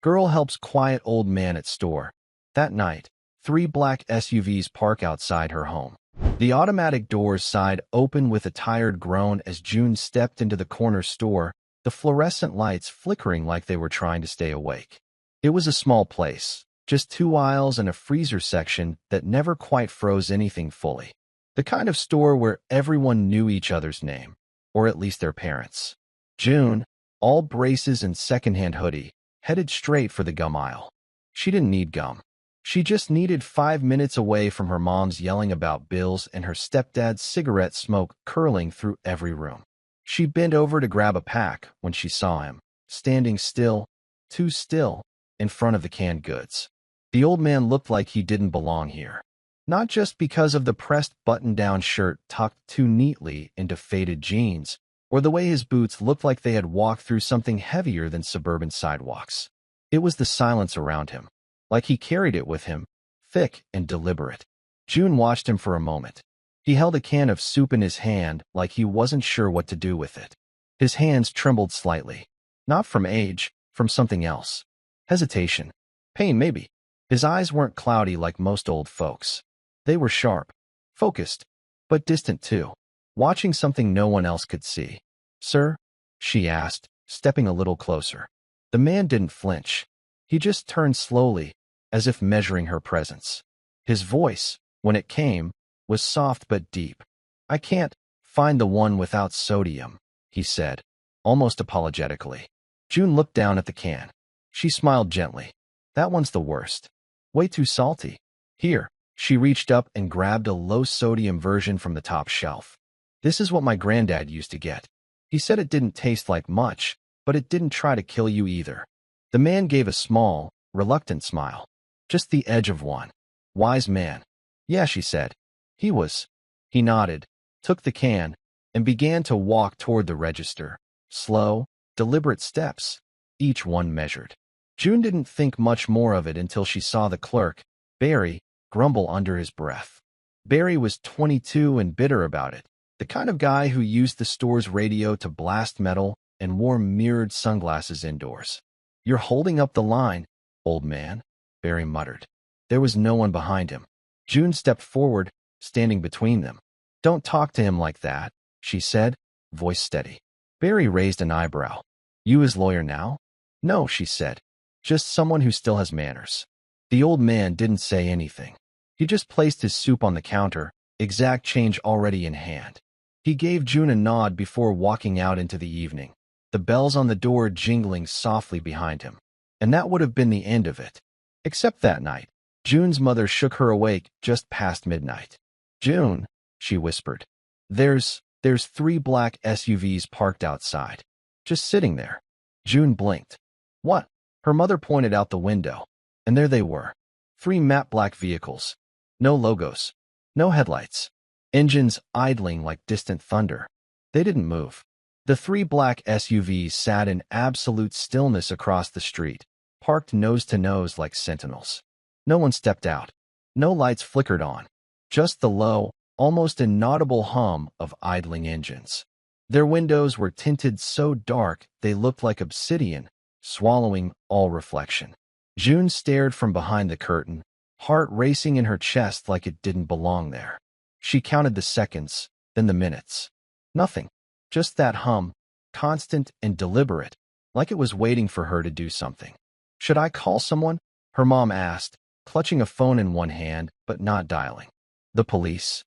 Girl helps quiet old man at store. That night, 3 black SUVs park outside her home. The automatic doors side open with a tired groan as June stepped into the corner store, the fluorescent lights flickering like they were trying to stay awake. It was a small place, just 2 aisles and a freezer section that never quite froze anything fully. The kind of store where everyone knew each other's name, or at least their parents. June, all braces and secondhand hoodie, headed straight for the gum aisle. She didn't need gum. She just needed 5 minutes away from her mom's yelling about bills and her stepdad's cigarette smoke curling through every room. She bent over to grab a pack when she saw him, standing still, too still, in front of the canned goods. The old man looked like he didn't belong here. Not just because of the pressed button-down shirt tucked too neatly into faded jeans, or the way his boots looked like they had walked through something heavier than suburban sidewalks. It was the silence around him, like he carried it with him, thick and deliberate. June watched him for a moment. He held a can of soup in his hand like he wasn't sure what to do with it. His hands trembled slightly. Not from age, from something else. Hesitation. Pain, maybe. His eyes weren't cloudy like most old folks. They were sharp, focused, but distant too, watching something no one else could see. "Sir?" she asked, stepping a little closer. The man didn't flinch. He just turned slowly, as if measuring her presence. His voice, when it came, was soft but deep. "I can't find the one without sodium," he said, almost apologetically. June looked down at the can. She smiled gently. "That one's the worst. Way too salty. Here." She reached up and grabbed a low-sodium version from the top shelf. "This is what my granddad used to get. He said it didn't taste like much, but it didn't try to kill you either." The man gave a small, reluctant smile. Just the edge of one. Wise man. "Yeah," she said. "He was." He nodded, took the can, and began to walk toward the register. Slow, deliberate steps, each one measured. June didn't think much more of it until she saw the clerk, Barry, grumble under his breath. Barry was 22 and bitter about it, the kind of guy who used the store's radio to blast metal and wore mirrored sunglasses indoors. "You're holding up the line, old man," Barry muttered. There was no one behind him. June stepped forward, standing between them. "Don't talk to him like that," she said, voice steady. Barry raised an eyebrow. "You his lawyer now?" "No," she said. "Just someone who still has manners." The old man didn't say anything. He just placed his soup on the counter, exact change already in hand. He gave June a nod before walking out into the evening, the bells on the door jingling softly behind him. And that would have been the end of it. Except that night, June's mother shook her awake just past midnight. "June," she whispered, there's 3 black SUVs parked outside. Just sitting there." June blinked. "What?" Her mother pointed out the window. And there they were. 3 matte black vehicles. No logos. No headlights. Engines idling like distant thunder. They didn't move. The 3 black SUVs sat in absolute stillness across the street, parked nose to nose like sentinels. No one stepped out. No lights flickered on. Just the low, almost inaudible hum of idling engines. Their windows were tinted so dark they looked like obsidian, swallowing all reflection. June stared from behind the curtain, heart racing in her chest like it didn't belong there. She counted the seconds, then the minutes. Nothing. Just that hum, constant and deliberate, like it was waiting for her to do something. "Should I call someone?" her mom asked, clutching a phone in one hand but not dialing. "The police?"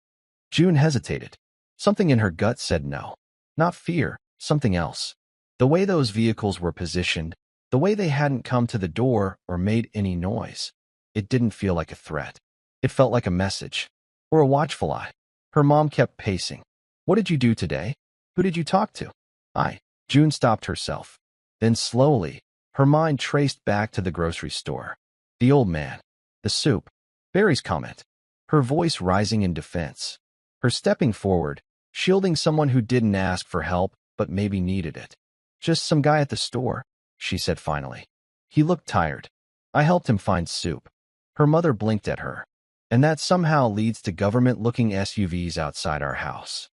June hesitated. Something in her gut said no. Not fear, something else. The way those vehicles were positioned, the way they hadn't come to the door or made any noise. It didn't feel like a threat. It felt like a message. Or a watchful eye. Her mom kept pacing. "What did you do today? Who did you talk to?" June stopped herself. Then slowly, her mind traced back to the grocery store. The old man. The soup. Barry's comment. Her voice rising in defense. Her stepping forward, shielding someone who didn't ask for help but maybe needed it. "Just some guy at the store," she said finally. "He looked tired. I helped him find soup." Her mother blinked at her. "And that somehow leads to government-looking SUVs outside our house."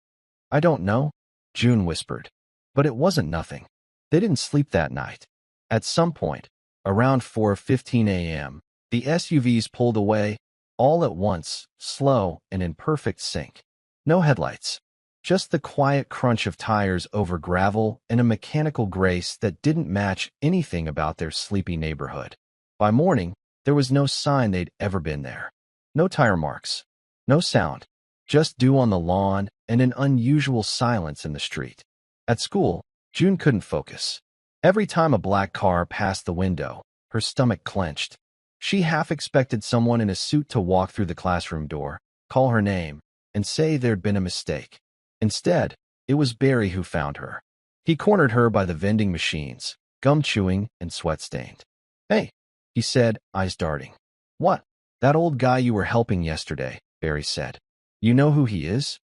"I don't know," June whispered. But it wasn't nothing. They didn't sleep that night. At some point, Around 4:15 a.m., the SUVs pulled away, all at once, slow and in perfect sync. No headlights. Just the quiet crunch of tires over gravel and a mechanical grace that didn't match anything about their sleepy neighborhood. By morning, there was no sign they'd ever been there. No tire marks. No sound. Just dew on the lawn and an unusual silence in the street. At school, June couldn't focus. Every time a black car passed the window, her stomach clenched. She half expected someone in a suit to walk through the classroom door, call her name, and say there'd been a mistake. Instead, it was Barry who found her. He cornered her by the vending machines, gum-chewing and sweat-stained. "Hey," he said, eyes darting. "What?" "That old guy you were helping yesterday," Barry said. "You know who he is?"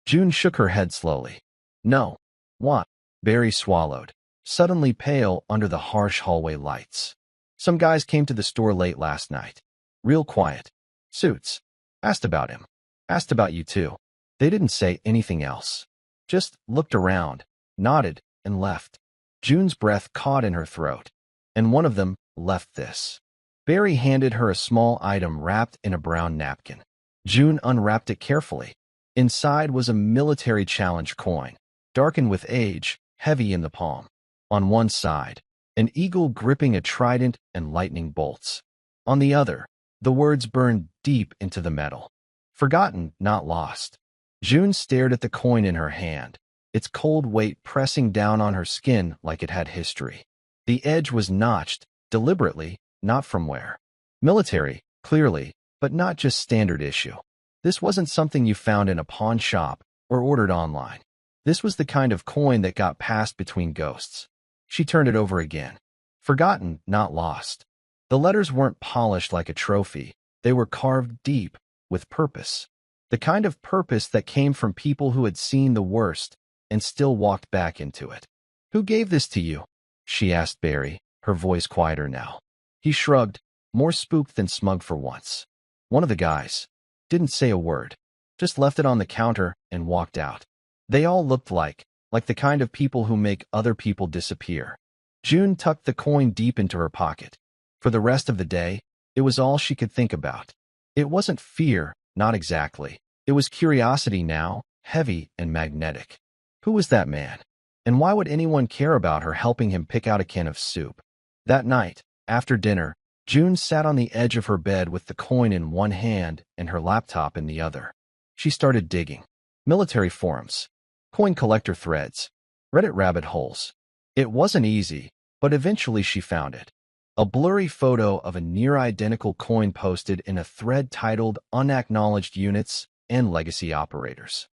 June shook her head slowly. "No." "What?" Barry swallowed, suddenly pale under the harsh hallway lights. "Some guys came to the store late last night. Real quiet. Suits. Asked about him. Asked about you too. They didn't say anything else. Just looked around, nodded, and left." June's breath caught in her throat. "And one of them left this." Barry handed her a small item wrapped in a brown napkin. June unwrapped it carefully. Inside was a military challenge coin, darkened with age, heavy in the palm. On one side, an eagle gripping a trident and lightning bolts. On the other, the words burned deep into the metal. "Forgotten, not lost." June stared at the coin in her hand, its cold weight pressing down on her skin like it had history. The edge was notched, deliberately, not from wear. Military, clearly, but not just standard issue. This wasn't something you found in a pawn shop or ordered online. This was the kind of coin that got passed between ghosts. She turned it over again. "Forgotten, not lost." The letters weren't polished like a trophy. They were carved deep, with purpose. The kind of purpose that came from people who had seen the worst and still walked back into it. "Who gave this to you?" she asked Barry, her voice quieter now. He shrugged, more spooked than smug for once. "One of the guys. Didn't say a word. Just left it on the counter and walked out." They all looked like the kind of people who make other people disappear. June tucked the coin deep into her pocket. For the rest of the day, it was all she could think about. It wasn't fear, not exactly. It was curiosity now, heavy and magnetic. Who was that man? And why would anyone care about her helping him pick out a can of soup? That night, after dinner, June sat on the edge of her bed with the coin in one hand and her laptop in the other. She started digging. Military forums. Coin collector threads. Reddit rabbit holes. It wasn't easy, but eventually she found it. A blurry photo of a near-identical coin posted in a thread titled Unacknowledged Units and Legacy Operators.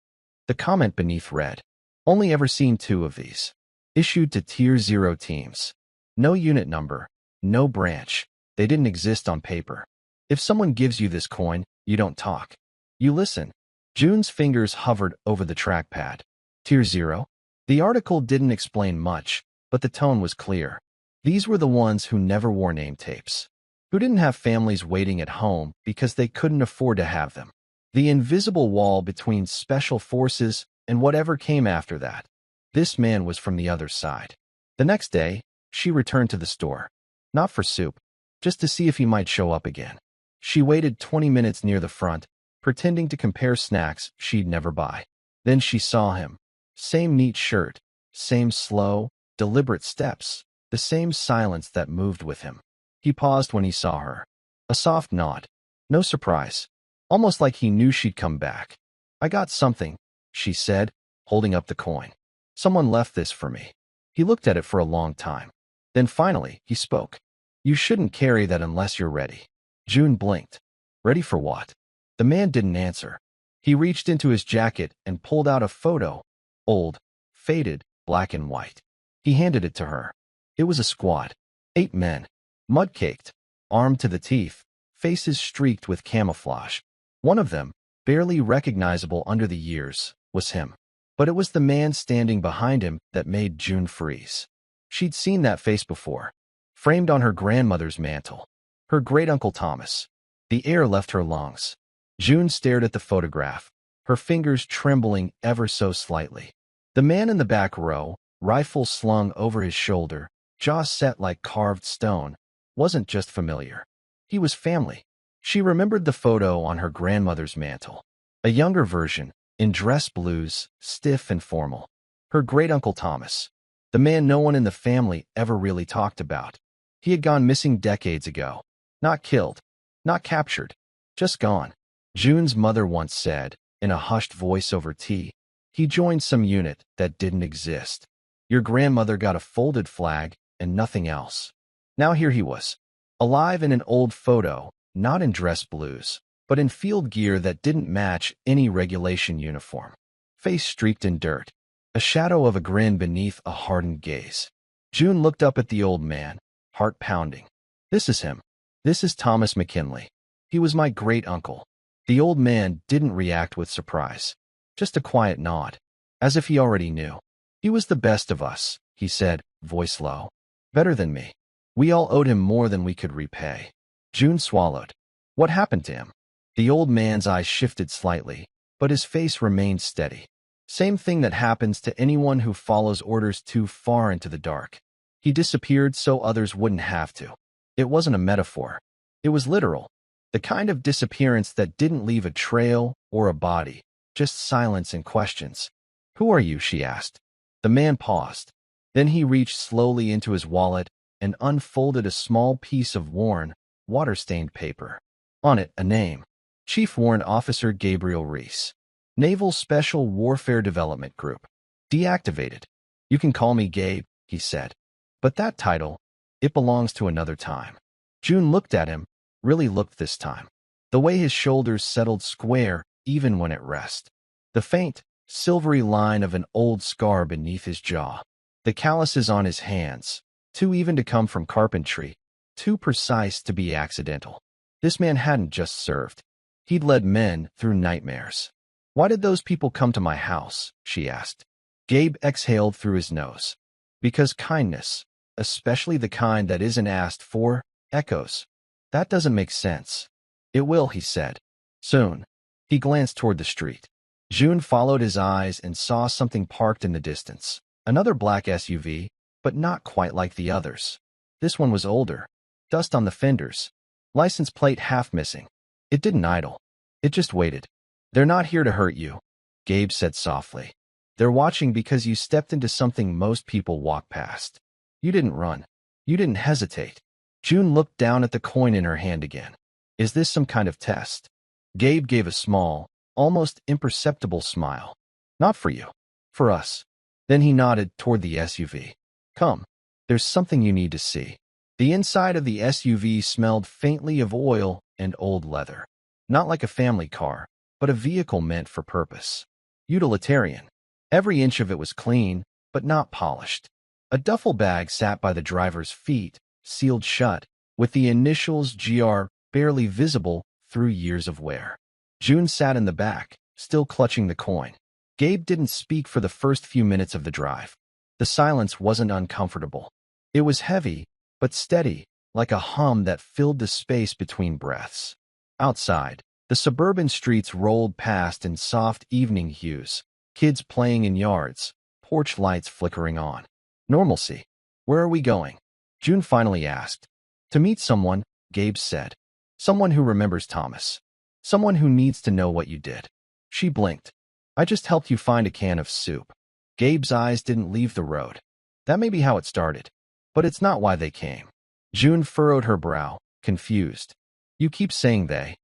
The comment beneath read, "Only ever seen 2 of these. Issued to Tier 0 teams. No unit number, no branch. They didn't exist on paper. If someone gives you this coin, you don't talk. You listen." June's fingers hovered over the trackpad. Tier 0? The article didn't explain much, but the tone was clear. These were the ones who never wore name tapes, who didn't have families waiting at home because they couldn't afford to have them. The invisible wall between special forces and whatever came after that. This man was from the other side. The next day, she returned to the store. Not for soup, just to see if he might show up again. She waited 20 minutes near the front, pretending to compare snacks she'd never buy. Then she saw him. Same neat shirt, same slow, deliberate steps, the same silence that moved with him. He paused when he saw her. A soft nod. No surprise. Almost like he knew she'd come back. "I got something," she said, holding up the coin. "Someone left this for me." He looked at it for a long time. Then finally, he spoke. "You shouldn't carry that unless you're ready." June blinked. Ready for what? The man didn't answer. He reached into his jacket and pulled out a photo. Old, faded, black and white. He handed it to her. It was a squad. 8 men. Mud-caked. Armed to the teeth. Faces streaked with camouflage. One of them, barely recognizable under the years, was him. But it was the man standing behind him that made June freeze. She'd seen that face before. Framed on her grandmother's mantle. Her great-uncle Thomas. The air left her lungs. June stared at the photograph, her fingers trembling ever so slightly. The man in the back row, rifle slung over his shoulder, jaw set like carved stone, wasn't just familiar. He was family. She remembered the photo on her grandmother's mantel. A younger version, in dress blues, stiff and formal. Her great-uncle Thomas. The man no one in the family ever really talked about. He had gone missing decades ago. Not killed. Not captured. Just gone. June's mother once said, in a hushed voice over tea, he joined some unit that didn't exist. Your grandmother got a folded flag and nothing else. Now here he was, alive in an old photo, not in dress blues, but in field gear that didn't match any regulation uniform. Face streaked in dirt, a shadow of a grin beneath a hardened gaze. June looked up at the old man, heart pounding. This is him. This is Thomas McKinley. He was my great-uncle. The old man didn't react with surprise, just a quiet nod, as if he already knew. He was the best of us, he said, voice low. Better than me. We all owed him more than we could repay. June swallowed. What happened to him? The old man's eyes shifted slightly, but his face remained steady. Same thing that happens to anyone who follows orders too far into the dark. He disappeared so others wouldn't have to. It wasn't a metaphor. It was literal. The kind of disappearance that didn't leave a trail or a body, just silence and questions. Who are you? She asked. The man paused. Then he reached slowly into his wallet and unfolded a small piece of worn, water-stained paper. On it, a name. Chief Warrant Officer Gabriel Reese. Naval Special Warfare Development Group. Deactivated. You can call me Gabe, he said. But that title, it belongs to another time. June looked at him, really looked this time. The way his shoulders settled square even when at rest. The faint, silvery line of an old scar beneath his jaw. The calluses on his hands, too even to come from carpentry, too precise to be accidental. This man hadn't just served. He'd led men through nightmares. Why did those people come to my house? She asked. Gabe exhaled through his nose. Because kindness, especially the kind that isn't asked for, echoes. That doesn't make sense. It will, he said. Soon. He glanced toward the street. June followed his eyes and saw something parked in the distance. Another black SUV, but not quite like the others. This one was older. Dust on the fenders. License plate half missing. It didn't idle. It just waited. They're not here to hurt you, Gabe said softly. They're watching because you stepped into something most people walk past. You didn't run. You didn't hesitate. June looked down at the coin in her hand again. Is this some kind of test? Gabe gave a small, almost imperceptible smile. Not for you. For us. Then he nodded toward the SUV. Come. There's something you need to see. The inside of the SUV smelled faintly of oil and old leather. Not like a family car, but a vehicle meant for purpose. Utilitarian. Every inch of it was clean, but not polished. A duffel bag sat by the driver's feet, sealed shut, with the initials GR barely visible through years of wear. June sat in the back, still clutching the coin. Gabe didn't speak for the first few minutes of the drive. The silence wasn't uncomfortable. It was heavy, but steady, like a hum that filled the space between breaths. Outside, the suburban streets rolled past in soft evening hues, kids playing in yards, porch lights flickering on. Normalcy. Where are we going? June finally asked. To meet someone, Gabe said. Someone who remembers Thomas. Someone who needs to know what you did. She blinked. I just helped you find a can of soup. Gabe's eyes didn't leave the road. That may be how it started, but it's not why they came. June furrowed her brow, confused. You keep saying they.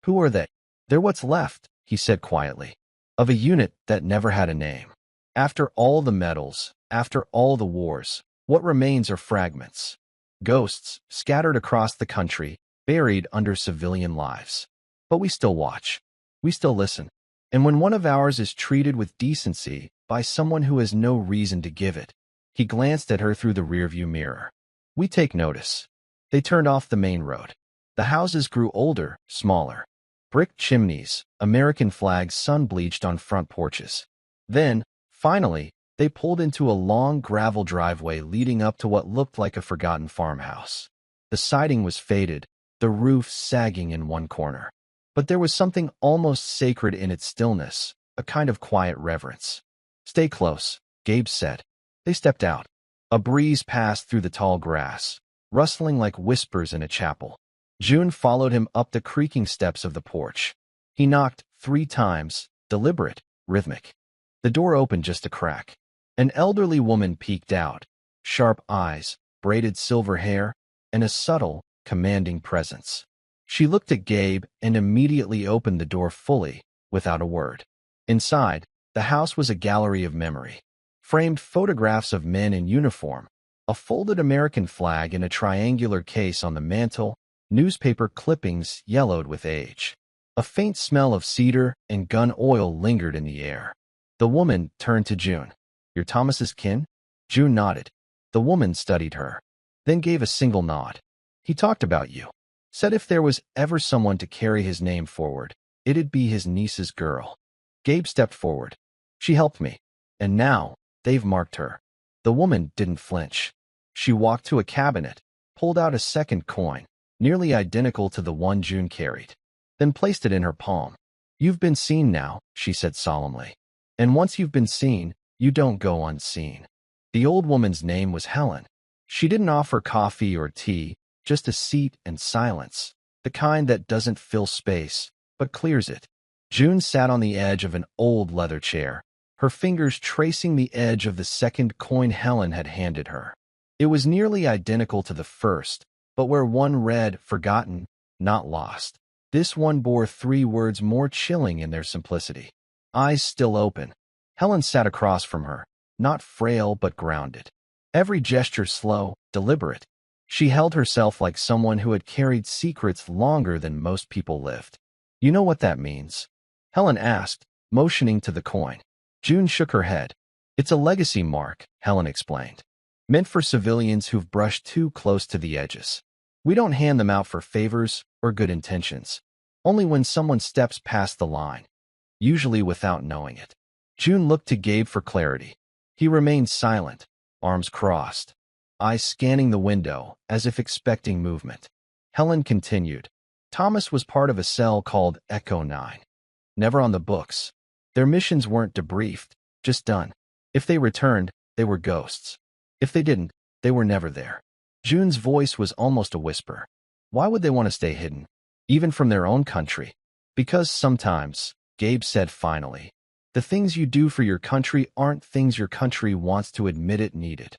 Who are they? They're what's left, he said quietly, of a unit that never had a name. After all the medals, after all the wars, what remains are fragments. Ghosts scattered across the country, buried under civilian lives. But we still watch. We still listen. And when one of ours is treated with decency by someone who has no reason to give it, he glanced at her through the rearview mirror. We take notice. They turned off the main road. The houses grew older, smaller. Brick chimneys, American flags sun-bleached on front porches. Then, finally, they pulled into a long gravel driveway leading up to what looked like a forgotten farmhouse. The siding was faded, the roof sagging in one corner. But there was something almost sacred in its stillness, a kind of quiet reverence. Stay close, Gabe said. They stepped out. A breeze passed through the tall grass, rustling like whispers in a chapel. June followed him up the creaking steps of the porch. He knocked 3 times, deliberate, rhythmic. The door opened just a crack. An elderly woman peeked out, sharp eyes, braided silver hair, and a subtle, commanding presence. She looked at Gabe and immediately opened the door fully, without a word. Inside, the house was a gallery of memory. Framed photographs of men in uniform, a folded American flag in a triangular case on the mantel, newspaper clippings yellowed with age. A faint smell of cedar and gun oil lingered in the air. The woman turned to June. "You're Thomas's kin?" June nodded. The woman studied her, then gave a single nod. "He talked about you. Said if there was ever someone to carry his name forward, it'd be his niece's girl." Gabe stepped forward. "She helped me. And now, they've marked her." The woman didn't flinch. She walked to a cabinet, pulled out a second coin, nearly identical to the one June carried, then placed it in her palm. "You've been seen now," she said solemnly. "And once you've been seen, you don't go unseen." The old woman's name was Helen. She didn't offer coffee or tea, just a seat and silence, the kind that doesn't fill space, but clears it. June sat on the edge of an old leather chair, her fingers tracing the edge of the second coin Helen had handed her. It was nearly identical to the first, but where one read, "Forgotten, not lost," this one bore 3 words more chilling in their simplicity. Eyes still open. Helen sat across from her, not frail but grounded. Every gesture slow, deliberate. She held herself like someone who had carried secrets longer than most people lived. "You know what that means?" Helen asked, motioning to the coin. June shook her head. "It's a legacy mark," Helen explained. "Meant for civilians who've brushed too close to the edges. We don't hand them out for favors or good intentions. Only when someone steps past the line. Usually without knowing it." June looked to Gabe for clarity. He remained silent, arms crossed, eyes scanning the window as if expecting movement. Helen continued. "Thomas was part of a cell called Echo 9. Never on the books. Their missions weren't debriefed, just done. If they returned, they were ghosts. If they didn't, they were never there." June's voice was almost a whisper. "Why would they want to stay hidden, even from their own country?" "Because sometimes," Gabe said finally, "the things you do for your country aren't things your country wants to admit it needed."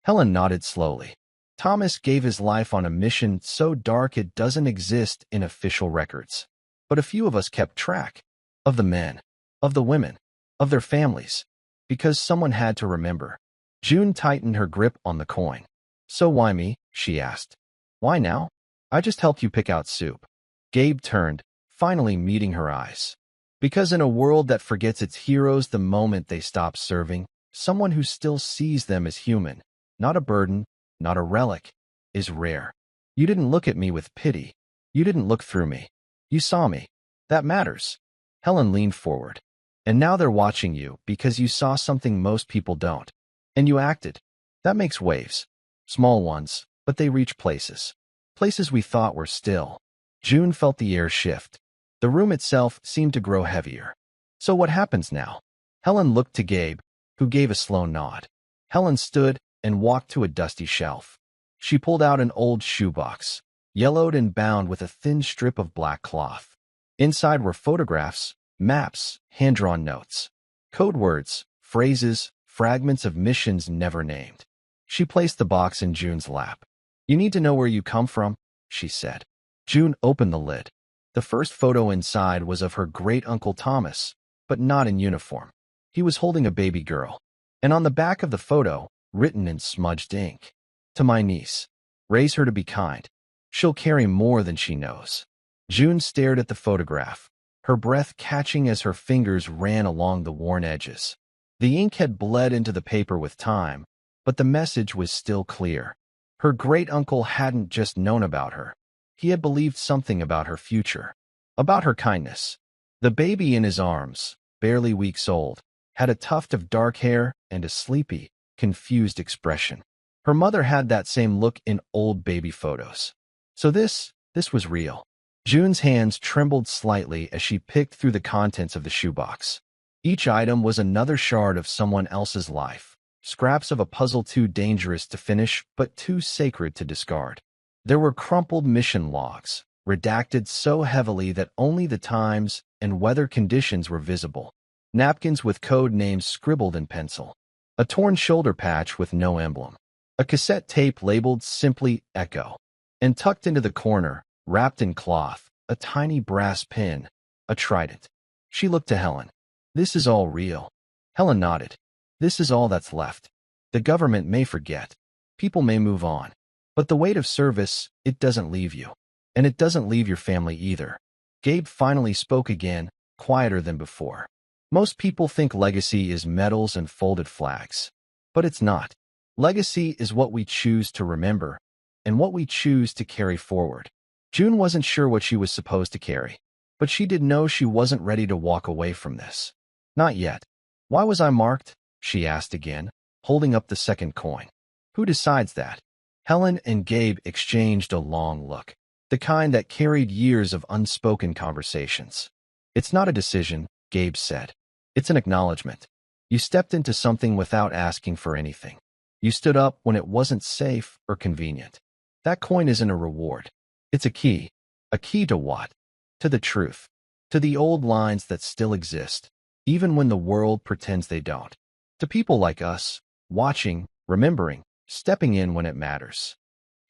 Helen nodded slowly. "Thomas gave his life on a mission so dark it doesn't exist in official records. But a few of us kept track. Of the men, of the women, of their families. Because someone had to remember." June tightened her grip on the coin. "So why me?" she asked. "Why now? I just helped you pick out soup." Gabe turned, finally meeting her eyes. "Because in a world that forgets its heroes the moment they stop serving, someone who still sees them as human, not a burden, not a relic, is rare. You didn't look at me with pity. You didn't look through me. You saw me. That matters." Helen leaned forward. "And now they're watching you because you saw something most people don't. And you acted. That makes waves. Small ones, but they reach places. Places we thought were still." June felt the air shift. The room itself seemed to grow heavier. "So what happens now?" Helen looked to Gabe, who gave a slow nod. Helen stood and walked to a dusty shelf. She pulled out an old shoebox, yellowed and bound with a thin strip of black cloth. Inside were photographs, maps, hand-drawn notes, code words, phrases, fragments of missions never named. She placed the box in June's lap. "You need to know where you come from," she said. June opened the lid. The first photo inside was of her great-uncle Thomas, but not in uniform. He was holding a baby girl. And on the back of the photo, written in smudged ink, "To my niece. Raise her to be kind. She'll carry more than she knows." June stared at the photograph, her breath catching as her fingers ran along the worn edges. The ink had bled into the paper with time, but the message was still clear. Her great-uncle hadn't just known about her. He had believed something about her future, about her kindness. The baby in his arms, barely weeks old, had a tuft of dark hair and a sleepy, confused expression. Her mother had that same look in old baby photos. So this was real. June's hands trembled slightly as she picked through the contents of the shoebox. Each item was another shard of someone else's life, scraps of a puzzle too dangerous to finish but too sacred to discard. There were crumpled mission logs, redacted so heavily that only the times and weather conditions were visible, napkins with code names scribbled in pencil, a torn shoulder patch with no emblem, a cassette tape labeled simply Echo, and tucked into the corner, wrapped in cloth, a tiny brass pin, a trident. She looked to Helen. This is all real. Helen nodded. This is all that's left. The government may forget. People may move on. But the weight of service, it doesn't leave you. And it doesn't leave your family either. Gabe finally spoke again, quieter than before. Most people think legacy is medals and folded flags. But it's not. Legacy is what we choose to remember, and what we choose to carry forward. June wasn't sure what she was supposed to carry, but she did know she wasn't ready to walk away from this. Not yet. Why was I marked? She asked again, holding up the second coin. Who decides that? Helen and Gabe exchanged a long look, the kind that carried years of unspoken conversations. It's not a decision, Gabe said. It's an acknowledgement. You stepped into something without asking for anything. You stood up when it wasn't safe or convenient. That coin isn't a reward. It's a key. A key to what? To the truth. To the old lines that still exist, even when the world pretends they don't. To people like us, watching, remembering, stepping in when it matters.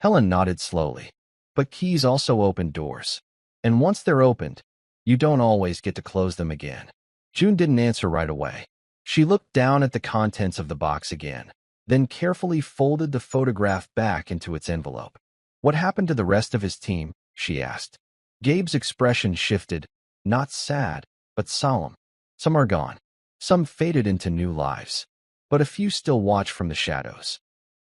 Helen nodded slowly. But keys also open doors. And once they're opened, you don't always get to close them again. June didn't answer right away. She looked down at the contents of the box again, then carefully folded the photograph back into its envelope. What happened to the rest of his team? She asked. Gabe's expression shifted, not sad, but solemn. Some are gone. Some faded into new lives. But a few still watch from the shadows.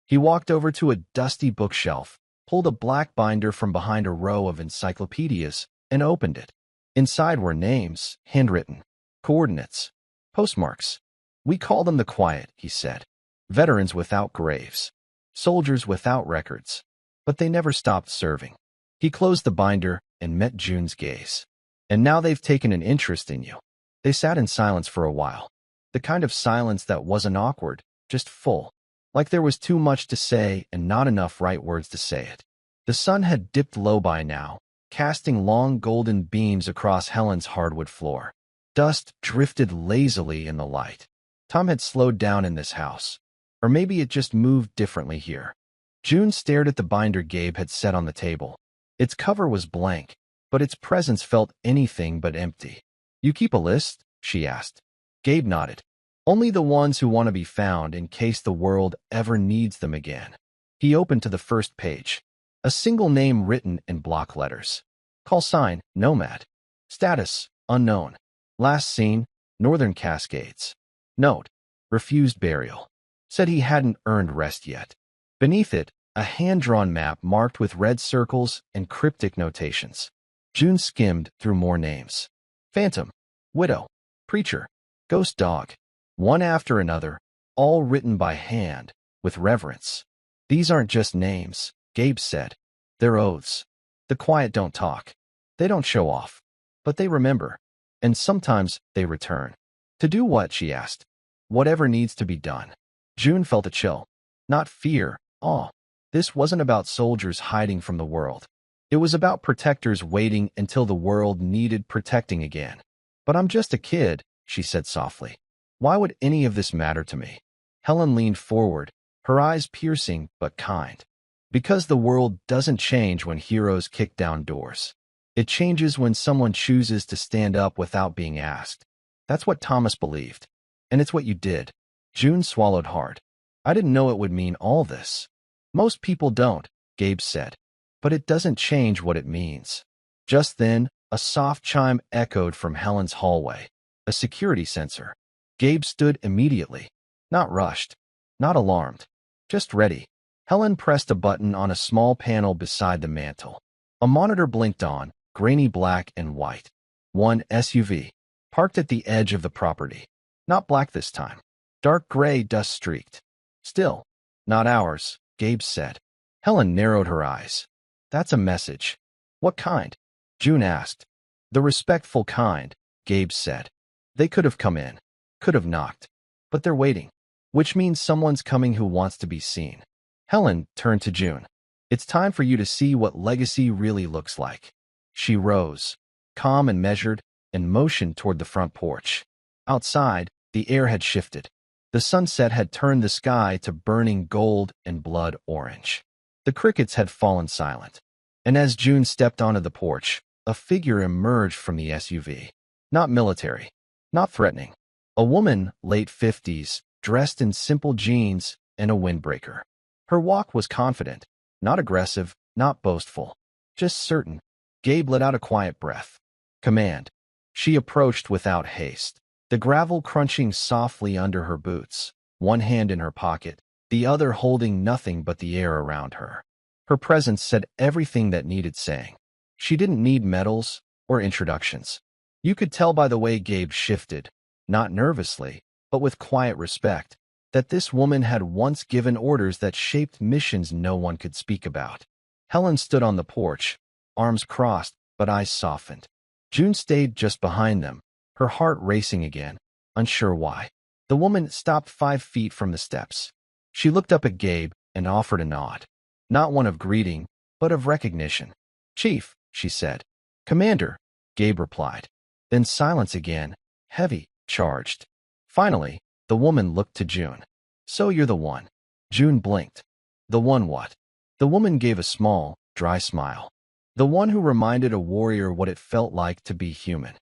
He walked over to a dusty bookshelf, pulled a black binder from behind a row of encyclopedias, and opened it. Inside were names, handwritten, coordinates, postmarks. We call them the quiet, he said. Veterans without graves. Soldiers without records. But they never stopped serving. He closed the binder and met June's gaze. And now they've taken an interest in you. They sat in silence for a while. The kind of silence that wasn't awkward, just full. Like there was too much to say and not enough right words to say it. The sun had dipped low by now, casting long golden beams across Helen's hardwood floor. Dust drifted lazily in the light. Time had slowed down in this house. Or maybe it just moved differently here. June stared at the binder Gabe had set on the table. Its cover was blank, but its presence felt anything but empty. You keep a list? She asked. Gabe nodded. Only the ones who want to be found in case the world ever needs them again. He opened to the first page. A single name written in block letters. Call sign, Nomad. Status, unknown. Last seen, Northern Cascades. Note, refused burial. Said he hadn't earned rest yet. Beneath it, a hand-drawn map marked with red circles and cryptic notations. June skimmed through more names. Phantom, Widow, Preacher, Ghost Dog. One after another, all written by hand, with reverence. These aren't just names, Gabe said. They're oaths. The quiet don't talk. They don't show off. But they remember. And sometimes they return. To do what? She asked. Whatever needs to be done. June felt a chill. Not fear, awe. This wasn't about soldiers hiding from the world. It was about protectors waiting until the world needed protecting again. But I'm just a kid, she said softly. Why would any of this matter to me? Helen leaned forward, her eyes piercing but kind. Because the world doesn't change when heroes kick down doors. It changes when someone chooses to stand up without being asked. That's what Thomas believed. And it's what you did. June swallowed hard. I didn't know it would mean all this. Most people don't, Gabe said. But it doesn't change what it means. Just then, a soft chime echoed from Helen's hallway. A security sensor. Gabe stood immediately. Not rushed. Not alarmed. Just ready. Helen pressed a button on a small panel beside the mantel. A monitor blinked on, grainy black and white. One SUV. Parked at the edge of the property. Not black this time. Dark gray dust-streaked. Still. Not ours, Gabe said. Helen narrowed her eyes. That's a message. What kind? June asked. The respectful kind, Gabe said. They could have come in. Could have knocked. But they're waiting. which means someone's coming who wants to be seen. Helen turned to June. It's time for you to see what legacy really looks like. She rose, calm and measured, and motioned toward the front porch. Outside, the air had shifted. The sunset had turned the sky to burning gold and blood orange. The crickets had fallen silent. And as June stepped onto the porch, a figure emerged from the SUV. Not military, not threatening. A woman, late 50s, dressed in simple jeans and a windbreaker. Her walk was confident, not aggressive, not boastful, just certain. Gabe let out a quiet breath. Command. She approached without haste, the gravel crunching softly under her boots, one hand in her pocket, the other holding nothing but the air around her. Her presence said everything that needed saying. She didn't need medals or introductions. You could tell by the way Gabe shifted, not nervously, but with quiet respect, that this woman had once given orders that shaped missions no one could speak about. Helen stood on the porch, arms crossed, but eyes softened. June stayed just behind them, her heart racing again, unsure why. The woman stopped 5 feet from the steps. She looked up at Gabe and offered a nod. Not one of greeting, but of recognition. Chief, she said. Commander, Gabe replied. Then silence again, heavy, charged. Finally, the woman looked to June. So you're the one. June blinked. The one what? The woman gave a small, dry smile. The one who reminded a warrior what it felt like to be human.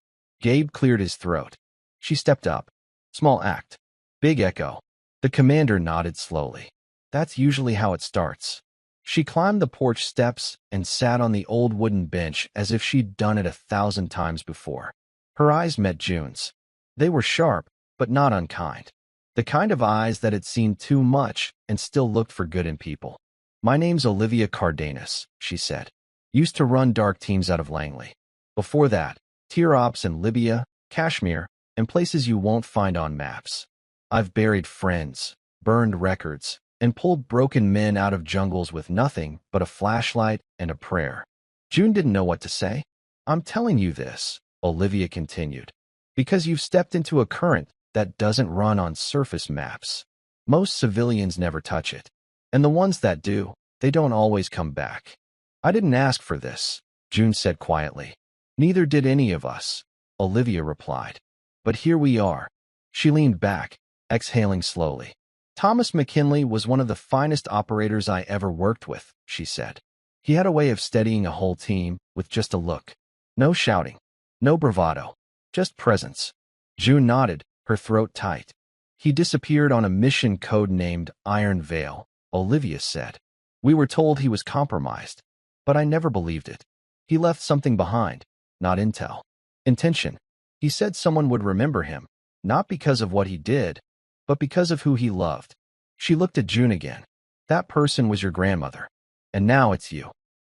Gabe cleared his throat. She stepped up. Small act. Big echo. The commander nodded slowly. That's usually how it starts. She climbed the porch steps and sat on the old wooden bench as if she'd done it 1,000 times before. Her eyes met June's. They were sharp, but not unkind. The kind of eyes that had seen too much and still looked for good in people. My name's Olivia Cardenas, she said. Used to run dark teams out of Langley. Before that, tier ops in Libya, Kashmir, and places you won't find on maps. I've buried friends, burned records, and pulled broken men out of jungles with nothing but a flashlight and a prayer. June didn't know what to say. I'm telling you this, Olivia continued, because you've stepped into a current that doesn't run on surface maps. Most civilians never touch it. And the ones that do, they don't always come back. I didn't ask for this, June said quietly. Neither did any of us, Olivia replied. But here we are. She leaned back, exhaling slowly. Thomas McKinley was one of the finest operators I ever worked with, she said. He had a way of steadying a whole team with just a look. No shouting, no bravado, just presence. June nodded, her throat tight. He disappeared on a mission code-named Iron Veil, Olivia said. We were told he was compromised, but I never believed it. He left something behind, not intel. Intention. He said someone would remember him, not because of what he did, but because of who he loved. She looked at June again. That person was your grandmother, and now it's you.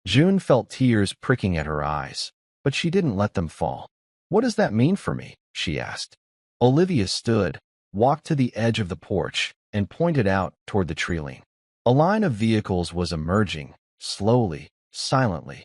June felt tears pricking at her eyes, but she didn't let them fall. What does that mean for me? She asked. Olivia stood, walked to the edge of the porch, and pointed out toward the tree-line. A line of vehicles was emerging, slowly, silently,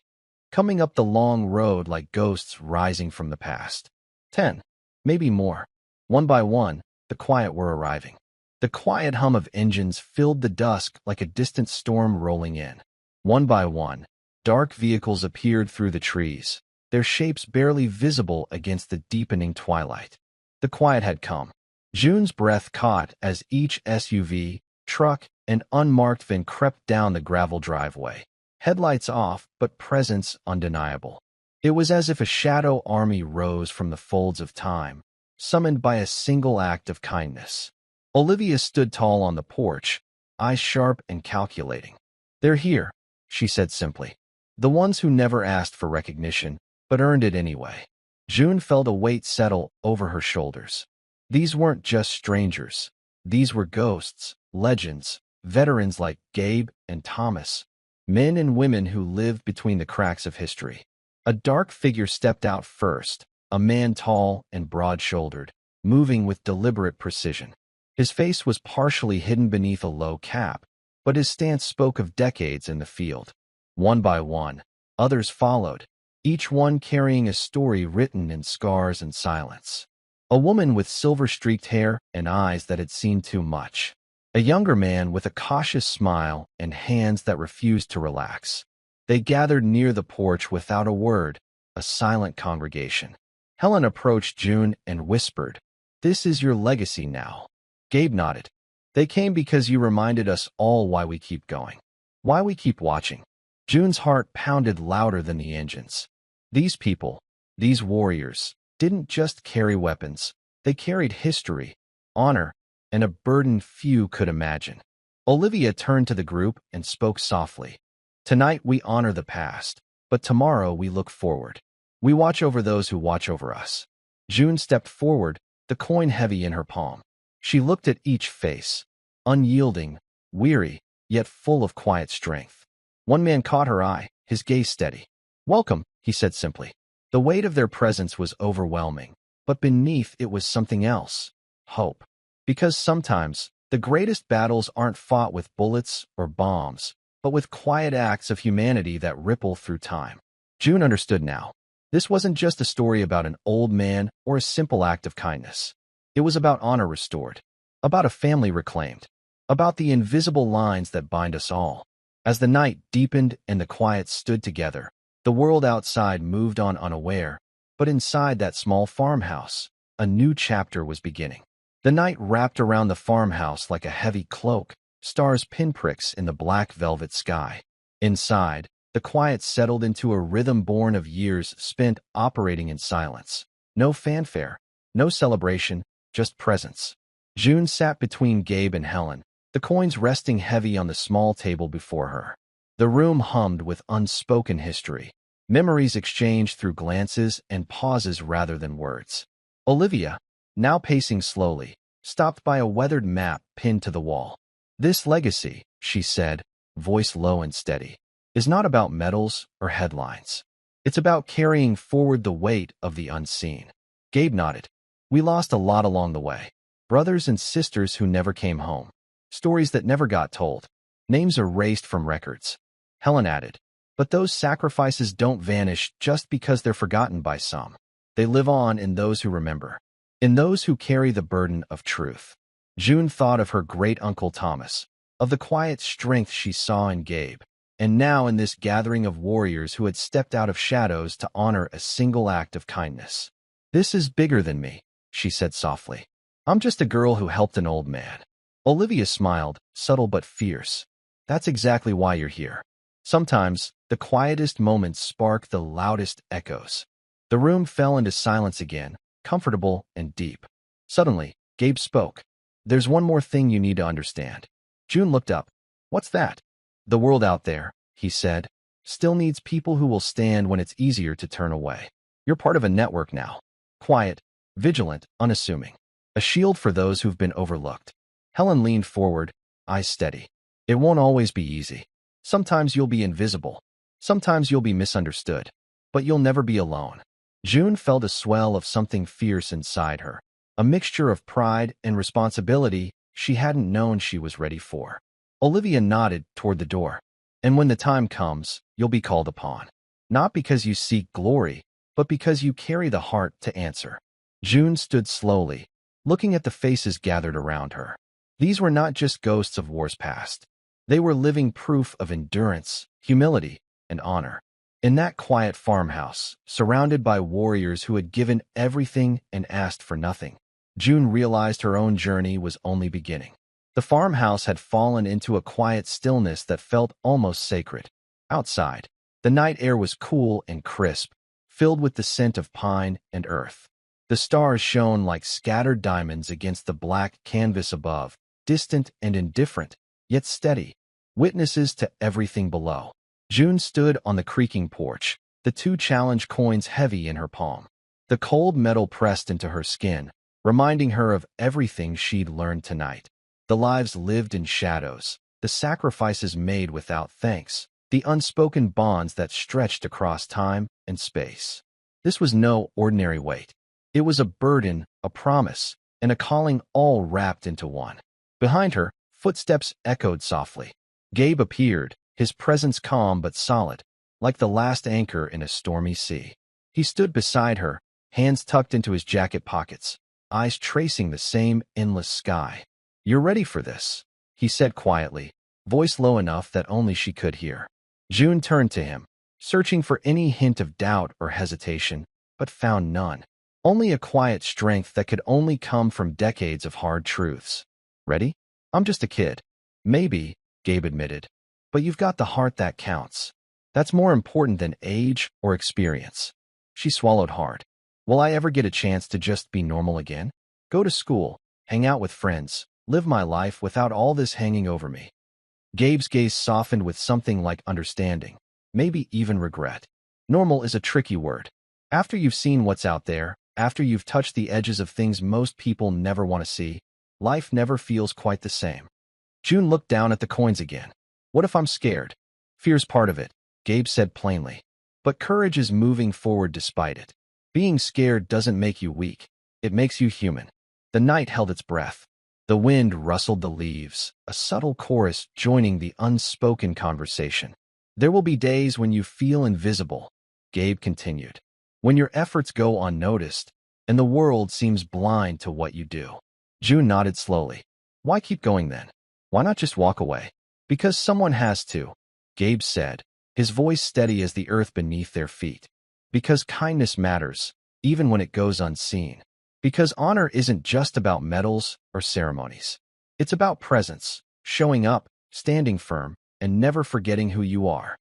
coming up the long road like ghosts rising from the past. 10, maybe more. One by one, the quiet were arriving. The quiet hum of engines filled the dusk like a distant storm rolling in. One by one, dark vehicles appeared through the trees, their shapes barely visible against the deepening twilight. The quiet had come. June's breath caught as each SUV, truck, and unmarked van crept down the gravel driveway. Headlights off, but presence undeniable. It was as if a shadow army rose from the folds of time, summoned by a single act of kindness. Olivia stood tall on the porch, eyes sharp and calculating. They're here, she said simply. The ones who never asked for recognition, but earned it anyway. June felt a weight settle over her shoulders. These weren't just strangers. These were ghosts, legends, veterans like Gabe and Thomas, men and women who lived between the cracks of history. A dark figure stepped out first, a man tall and broad-shouldered, moving with deliberate precision. His face was partially hidden beneath a low cap, but his stance spoke of decades in the field. One by one, others followed, each one carrying a story written in scars and silence. A woman with silver-streaked hair and eyes that had seen too much. A younger man with a cautious smile and hands that refused to relax. They gathered near the porch without a word, a silent congregation. Helen approached June and whispered, "This is your legacy now." Gabe nodded. "They came because you reminded us all why we keep going. Why we keep watching." June's heart pounded louder than the engines. These people, these warriors, didn't just carry weapons. They carried history, honor, and a burden few could imagine. Olivia turned to the group and spoke softly. "Tonight we honor the past, but tomorrow we look forward. We watch over those who watch over us." June stepped forward, the coin heavy in her palm. She looked at each face, unyielding, weary, yet full of quiet strength. One man caught her eye, his gaze steady. "Welcome," he said simply. The weight of their presence was overwhelming, but beneath it was something else. Hope. Because sometimes, the greatest battles aren't fought with bullets or bombs, but with quiet acts of humanity that ripple through time. June understood now. This wasn't just a story about an old man or a simple act of kindness. It was about honor restored, about a family reclaimed, about the invisible lines that bind us all. As the night deepened and the quiet stood together, the world outside moved on unaware, but inside that small farmhouse, a new chapter was beginning. The night wrapped around the farmhouse like a heavy cloak, stars pinpricks in the black velvet sky. Inside, the quiet settled into a rhythm born of years spent operating in silence. No fanfare, no celebration, just presence. June sat between Gabe and Helen, the coins resting heavy on the small table before her. The room hummed with unspoken history, memories exchanged through glances and pauses rather than words. Olivia, now pacing slowly, stopped by a weathered map pinned to the wall. "This legacy," she said, voice low and steady, "is not about medals or headlines. It's about carrying forward the weight of the unseen." Gabe nodded. "We lost a lot along the way. Brothers and sisters who never came home. Stories that never got told. Names erased from records." Helen added, "But those sacrifices don't vanish just because they're forgotten by some. They live on in those who remember, in those who carry the burden of truth." June thought of her great-uncle Thomas, of the quiet strength she saw in Gabe, and now in this gathering of warriors who had stepped out of shadows to honor a single act of kindness. "This is bigger than me," she said softly. "I'm just a girl who helped an old man." Olivia smiled, subtle but fierce. "That's exactly why you're here. Sometimes, the quietest moments spark the loudest echoes." The room fell into silence again, comfortable and deep. Suddenly, Gabe spoke. "There's one more thing you need to understand." June looked up. "What's that?" "The world out there," he said, "still needs people who will stand when it's easier to turn away. You're part of a network now. Quiet, vigilant, unassuming. A shield for those who've been overlooked." Helen leaned forward, eyes steady. "It won't always be easy. Sometimes you'll be invisible. Sometimes you'll be misunderstood. But you'll never be alone." June felt a swell of something fierce inside her, a mixture of pride and responsibility she hadn't known she was ready for. Olivia nodded toward the door. "And when the time comes, you'll be called upon. Not because you seek glory, but because you carry the heart to answer." June stood slowly, looking at the faces gathered around her. These were not just ghosts of wars past. They were living proof of endurance, humility, and honor. In that quiet farmhouse, surrounded by warriors who had given everything and asked for nothing, June realized her own journey was only beginning. The farmhouse had fallen into a quiet stillness that felt almost sacred. Outside, the night air was cool and crisp, filled with the scent of pine and earth. The stars shone like scattered diamonds against the black canvas above, distant and indifferent, yet steady, witnesses to everything below. June stood on the creaking porch, the two challenge coins heavy in her palm. The cold metal pressed into her skin, reminding her of everything she'd learned tonight. The lives lived in shadows, the sacrifices made without thanks, the unspoken bonds that stretched across time and space. This was no ordinary weight. It was a burden, a promise, and a calling all wrapped into one. Behind her, footsteps echoed softly. Gabe appeared, his presence calm but solid, like the last anchor in a stormy sea. He stood beside her, hands tucked into his jacket pockets, eyes tracing the same endless sky. "You're ready for this," he said quietly, voice low enough that only she could hear. June turned to him, searching for any hint of doubt or hesitation, but found none. Only a quiet strength that could only come from decades of hard truths. "Ready? I'm just a kid." "Maybe," Gabe admitted, "but you've got the heart that counts. That's more important than age or experience." She swallowed hard. "Will I ever get a chance to just be normal again? Go to school, hang out with friends, live my life without all this hanging over me?" Gabe's gaze softened with something like understanding, maybe even regret. Normal is a tricky word. After you've seen what's out there, after you've touched the edges of things most people never want to see, life never feels quite the same. June looked down at the coins again. "What if I'm scared?" "Fear's part of it," Gabe said plainly. "But courage is moving forward despite it. Being scared doesn't make you weak. It makes you human." The night held its breath. The wind rustled the leaves, a subtle chorus joining the unspoken conversation. "There will be days when you feel invisible," Gabe continued. "When your efforts go unnoticed, and the world seems blind to what you do." June nodded slowly. "Why keep going then? Why not just walk away?" "Because someone has to," Gabe said, his voice steady as the earth beneath their feet. "Because kindness matters, even when it goes unseen. Because honor isn't just about medals or ceremonies. It's about presence, showing up, standing firm, and never forgetting who you are."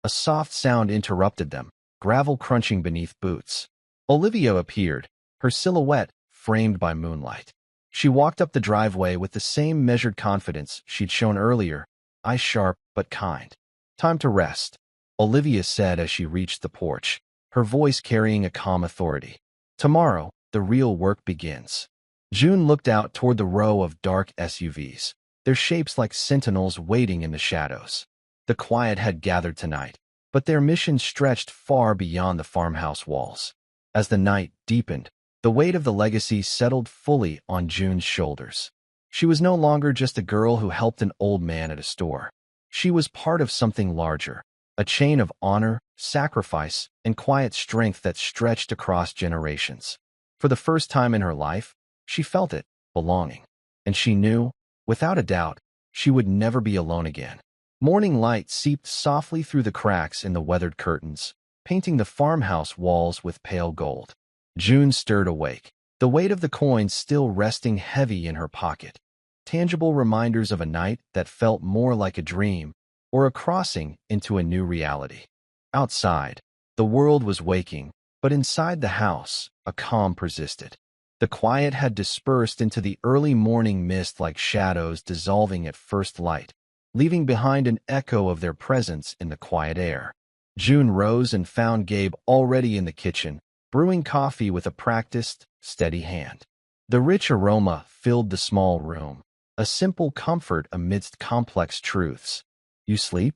A soft sound interrupted them, gravel crunching beneath boots. Olivia appeared, her silhouette framed by moonlight. She walked up the driveway with the same measured confidence she'd shown earlier, eyes sharp but kind. "Time to rest," Olivia said as she reached the porch, her voice carrying a calm authority. "Tomorrow, the real work begins." June looked out toward the row of dark SUVs, their shapes like sentinels waiting in the shadows. The quiet had gathered tonight, but their mission stretched far beyond the farmhouse walls. As the night deepened, the weight of the legacy settled fully on June's shoulders. She was no longer just a girl who helped an old man at a store. She was part of something larger, a chain of honor, sacrifice, and quiet strength that stretched across generations. For the first time in her life, she felt it, belonging. And she knew, without a doubt, she would never be alone again. Morning light seeped softly through the cracks in the weathered curtains, painting the farmhouse walls with pale gold. June stirred awake, the weight of the coins still resting heavy in her pocket. Tangible reminders of a night that felt more like a dream or a crossing into a new reality. Outside, the world was waking, but inside the house, a calm persisted. The quiet had dispersed into the early morning mist like shadows dissolving at first light, leaving behind an echo of their presence in the quiet air. June rose and found Gabe already in the kitchen, brewing coffee with a practiced, steady hand. The rich aroma filled the small room, a simple comfort amidst complex truths. "You sleep?"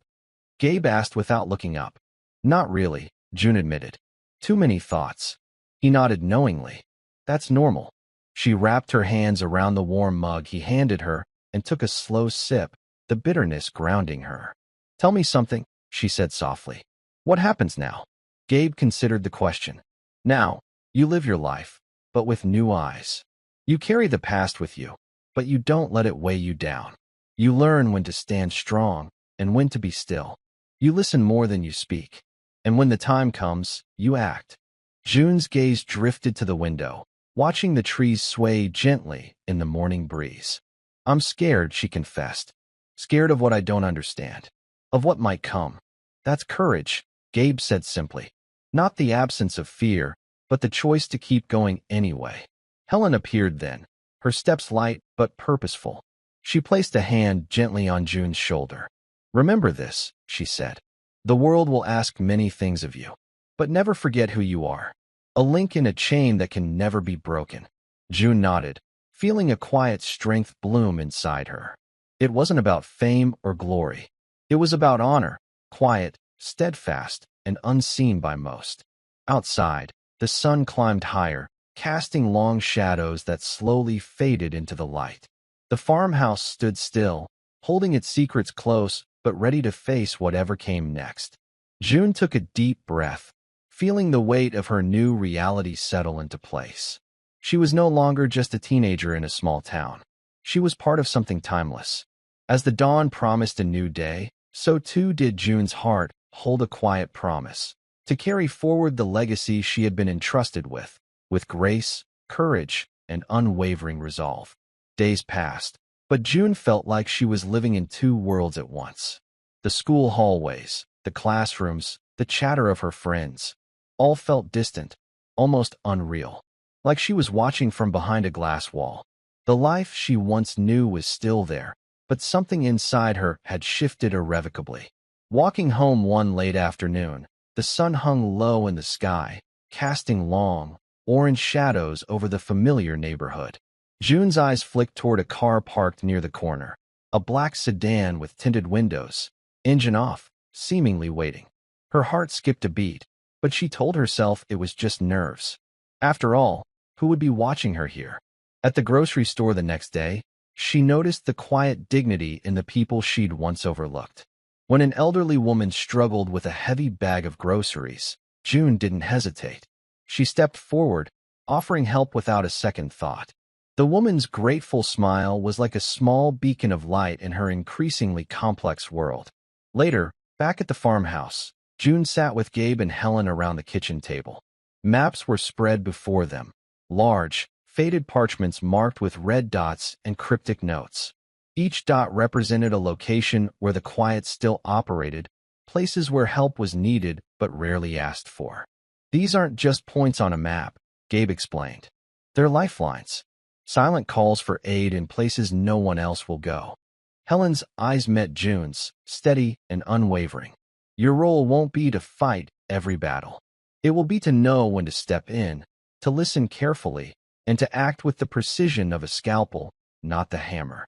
Gabe asked without looking up. "Not really," June admitted. "Too many thoughts." He nodded knowingly. "That's normal." She wrapped her hands around the warm mug he handed her and took a slow sip, the bitterness grounding her. "Tell me something," she said softly. "What happens now?" Gabe considered the question. "Now, you live your life, but with new eyes. You carry the past with you, but you don't let it weigh you down. You learn when to stand strong and when to be still. You listen more than you speak. And when the time comes, you act." June's gaze drifted to the window, watching the trees sway gently in the morning breeze. "I'm scared," she confessed. "Scared of what I don't understand. Of what might come." "That's courage," Gabe said simply. "Not the absence of fear, but the choice to keep going anyway." Helen appeared then, her steps light but purposeful. She placed a hand gently on June's shoulder. "Remember this," she said. "The world will ask many things of you, but never forget who you are. A link in a chain that can never be broken." June nodded, feeling a quiet strength bloom inside her. It wasn't about fame or glory. It was about honor, quiet, steadfast, and unseen by most. Outside, the sun climbed higher, casting long shadows that slowly faded into the light. The farmhouse stood still, holding its secrets close but ready to face whatever came next. June took a deep breath, feeling the weight of her new reality settle into place. She was no longer just a teenager in a small town. She was part of something timeless. As the dawn promised a new day, so too did June's heart hold a quiet promise to carry forward the legacy she had been entrusted with grace, courage, and unwavering resolve. Days passed, but June felt like she was living in two worlds at once. The school hallways, the classrooms, the chatter of her friends, all felt distant, almost unreal, like she was watching from behind a glass wall. The life she once knew was still there, but something inside her had shifted irrevocably. Walking home one late afternoon, the sun hung low in the sky, casting long, orange shadows over the familiar neighborhood. June's eyes flicked toward a car parked near the corner, a black sedan with tinted windows, engine off, seemingly waiting. Her heart skipped a beat, but she told herself it was just nerves. After all, who would be watching her here? At the grocery store the next day, she noticed the quiet dignity in the people she'd once overlooked. When an elderly woman struggled with a heavy bag of groceries, June didn't hesitate. She stepped forward, offering help without a second thought. The woman's grateful smile was like a small beacon of light in her increasingly complex world. Later, back at the farmhouse, June sat with Gabe and Helen around the kitchen table. Maps were spread before them, large, faded parchments marked with red dots and cryptic notes. Each dot represented a location where the quiet still operated, places where help was needed but rarely asked for. These aren't just points on a map, Gabe explained. They're lifelines. Silent calls for aid in places no one else will go. Helen's eyes met June's, steady and unwavering. Your role won't be to fight every battle. It will be to know when to step in, to listen carefully, and to act with the precision of a scalpel, not the hammer.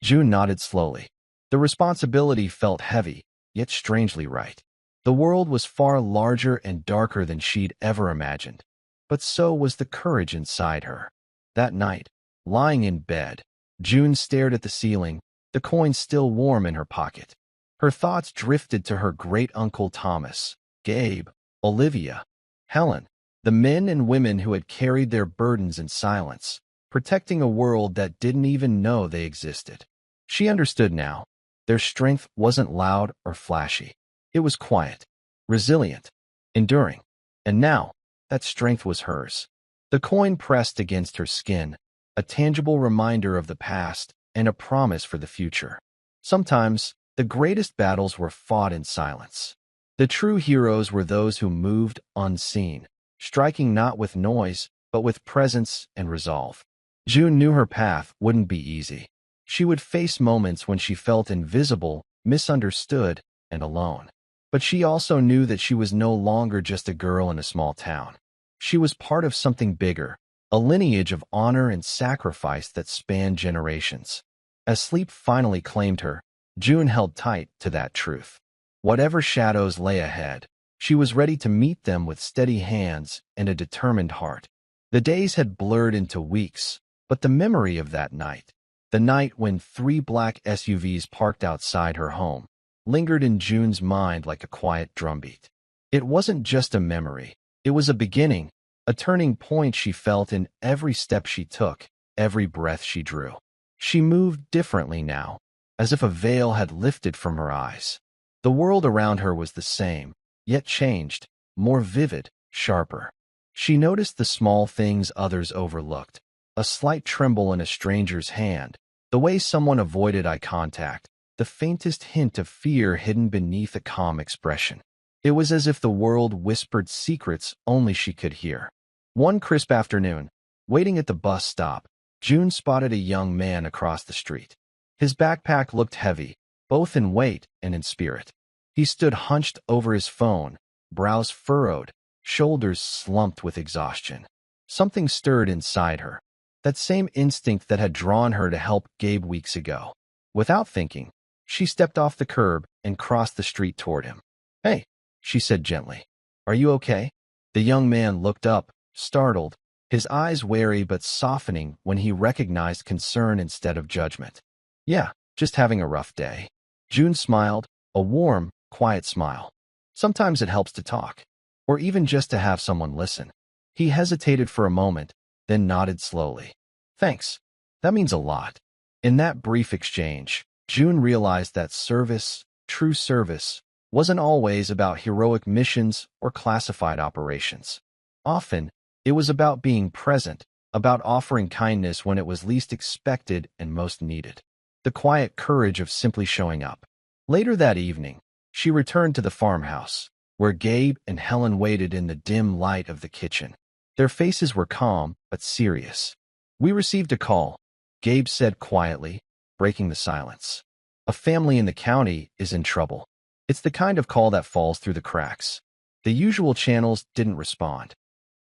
June nodded slowly. The responsibility felt heavy, yet strangely right. The world was far larger and darker than she'd ever imagined, but so was the courage inside her. That night, lying in bed, June stared at the ceiling, the coin still warm in her pocket. Her thoughts drifted to her great-uncle Thomas, Gabe, Olivia, Helen, the men and women who had carried their burdens in silence, protecting a world that didn't even know they existed. She understood now. Their strength wasn't loud or flashy. It was quiet, resilient, enduring. And now, that strength was hers. The coin pressed against her skin, a tangible reminder of the past and a promise for the future. Sometimes, the greatest battles were fought in silence. The true heroes were those who moved unseen, striking not with noise, but with presence and resolve. June knew her path wouldn't be easy. She would face moments when she felt invisible, misunderstood, and alone. But she also knew that she was no longer just a girl in a small town. She was part of something bigger, a lineage of honor and sacrifice that spanned generations. As sleep finally claimed her, June held tight to that truth. Whatever shadows lay ahead, she was ready to meet them with steady hands and a determined heart. The days had blurred into weeks, but the memory of that night, the night when 3 black SUVs parked outside her home, lingered in June's mind like a quiet drumbeat. It wasn't just a memory. It was a beginning, a turning point she felt in every step she took, every breath she drew. She moved differently now, as if a veil had lifted from her eyes. The world around her was the same, yet changed, more vivid, sharper. She noticed the small things others overlooked, a slight tremble in a stranger's hand, the way someone avoided eye contact, the faintest hint of fear hidden beneath a calm expression. It was as if the world whispered secrets only she could hear. One crisp afternoon, waiting at the bus stop, June spotted a young man across the street. His backpack looked heavy, both in weight and in spirit. He stood hunched over his phone, brows furrowed, shoulders slumped with exhaustion. Something stirred inside her, that same instinct that had drawn her to help Gabe weeks ago. Without thinking, she stepped off the curb and crossed the street toward him. "Hey," she said gently. "Are you okay?" The young man looked up, startled, his eyes wary but softening when he recognized concern instead of judgment. "Yeah, just having a rough day." June smiled, a warm, quiet smile. Sometimes it helps to talk, or even just to have someone listen. He hesitated for a moment, then nodded slowly. Thanks. That means a lot. In that brief exchange, June realized that service, true service, wasn't always about heroic missions or classified operations. Often, it was about being present, about offering kindness when it was least expected and most needed. The quiet courage of simply showing up. Later that evening, she returned to the farmhouse, where Gabe and Helen waited in the dim light of the kitchen. Their faces were calm but serious. "We received a call," Gabe said quietly, breaking the silence. "A family in the county is in trouble." It's the kind of call that falls through the cracks. The usual channels didn't respond.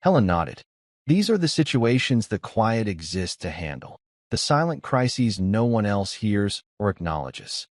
Helen nodded. These are the situations the quiet exists to handle. The silent crises no one else hears or acknowledges.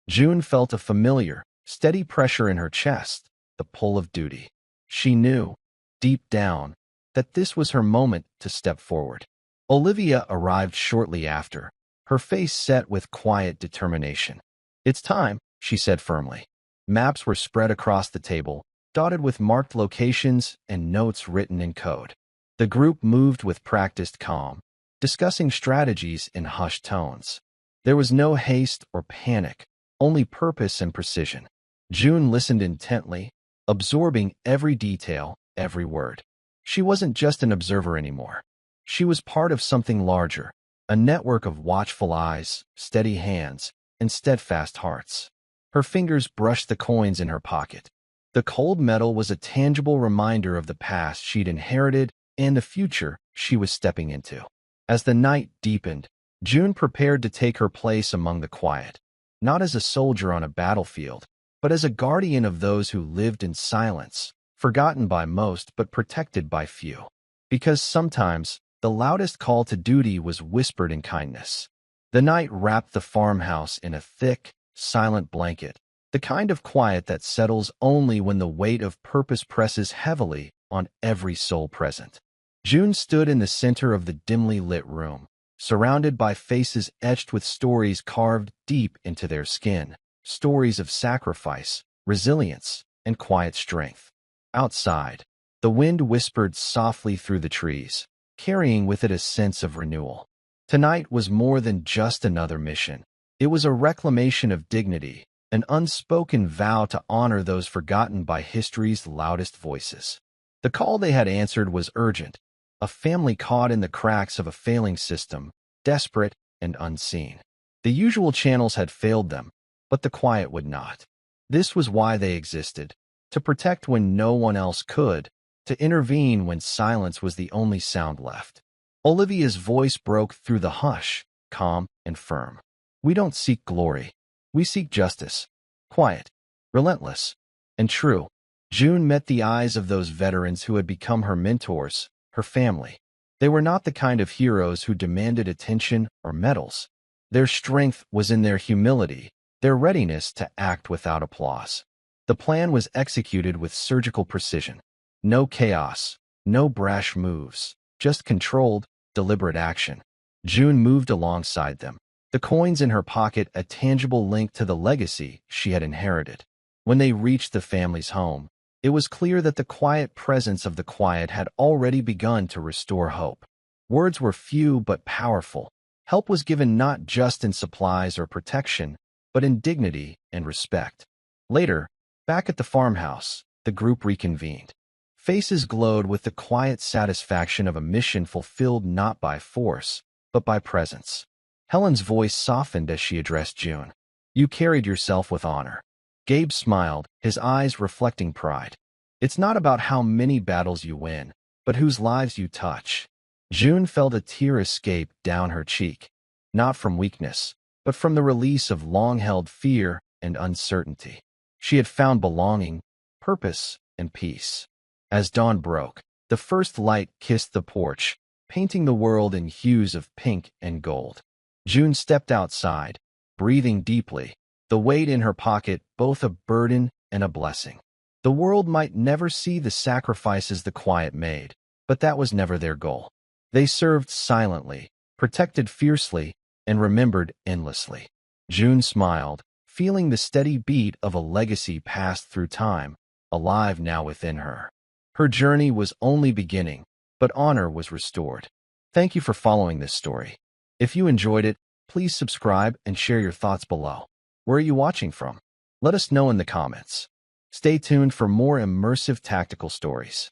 June felt a familiar, steady pressure in her chest, the pull of duty. She knew, deep down, that this was her moment to step forward. Olivia arrived shortly after, her face set with quiet determination. "It's time," she said firmly. Maps were spread across the table, dotted with marked locations and notes written in code. The group moved with practiced calm, discussing strategies in hushed tones. There was no haste or panic, only purpose and precision. June listened intently, absorbing every detail, every word. She wasn't just an observer anymore. She was part of something larger, a network of watchful eyes, steady hands, and steadfast hearts. Her fingers brushed the coins in her pocket. The cold metal was a tangible reminder of the past she'd inherited and the future she was stepping into. As the night deepened, June prepared to take her place among the quiet, not as a soldier on a battlefield, but as a guardian of those who lived in silence, forgotten by most but protected by few. Because sometimes, the loudest call to duty was whispered in kindness. The night wrapped the farmhouse in a thick, silent blanket, the kind of quiet that settles only when the weight of purpose presses heavily on every soul present. June stood in the center of the dimly lit room, surrounded by faces etched with stories carved deep into their skin, stories of sacrifice, resilience, and quiet strength. Outside, the wind whispered softly through the trees, carrying with it a sense of renewal. Tonight was more than just another mission. It was a reclamation of dignity, an unspoken vow to honor those forgotten by history's loudest voices. The call they had answered was urgent, a family caught in the cracks of a failing system, desperate and unseen. The usual channels had failed them, but the quiet would not. This was why they existed, to protect when no one else could, to intervene when silence was the only sound left. Olivia's voice broke through the hush, calm and firm. "We don't seek glory. We seek justice. Quiet, relentless, and true." June met the eyes of those veterans who had become her mentors, her family. They were not the kind of heroes who demanded attention or medals. Their strength was in their humility, their readiness to act without applause. The plan was executed with surgical precision. No chaos, no brash moves, just controlled, deliberate action. June moved alongside them, the coins in her pocket a tangible link to the legacy she had inherited. When they reached the family's home, it was clear that the quiet presence of the quiet had already begun to restore hope. Words were few but powerful. Help was given not just in supplies or protection, but in dignity and respect. Later, back at the farmhouse, the group reconvened. Faces glowed with the quiet satisfaction of a mission fulfilled not by force, but by presence. Helen's voice softened as she addressed June. "You carried yourself with honor." Gabe smiled, his eyes reflecting pride. "It's not about how many battles you win, but whose lives you touch." June felt a tear escape down her cheek, not from weakness, but from the release of long-held fear and uncertainty. She had found belonging, purpose, and peace. As dawn broke, the first light kissed the porch, painting the world in hues of pink and gold. June stepped outside, breathing deeply, the weight in her pocket both a burden and a blessing. The world might never see the sacrifices the quiet made, but that was never their goal. They served silently, protected fiercely, and remembered endlessly. June smiled, feeling the steady beat of a legacy passed through time, alive now within her. Her journey was only beginning, but honor was restored. Thank you for following this story. If you enjoyed it, please subscribe and share your thoughts below. Where are you watching from? Let us know in the comments. Stay tuned for more immersive tactical stories.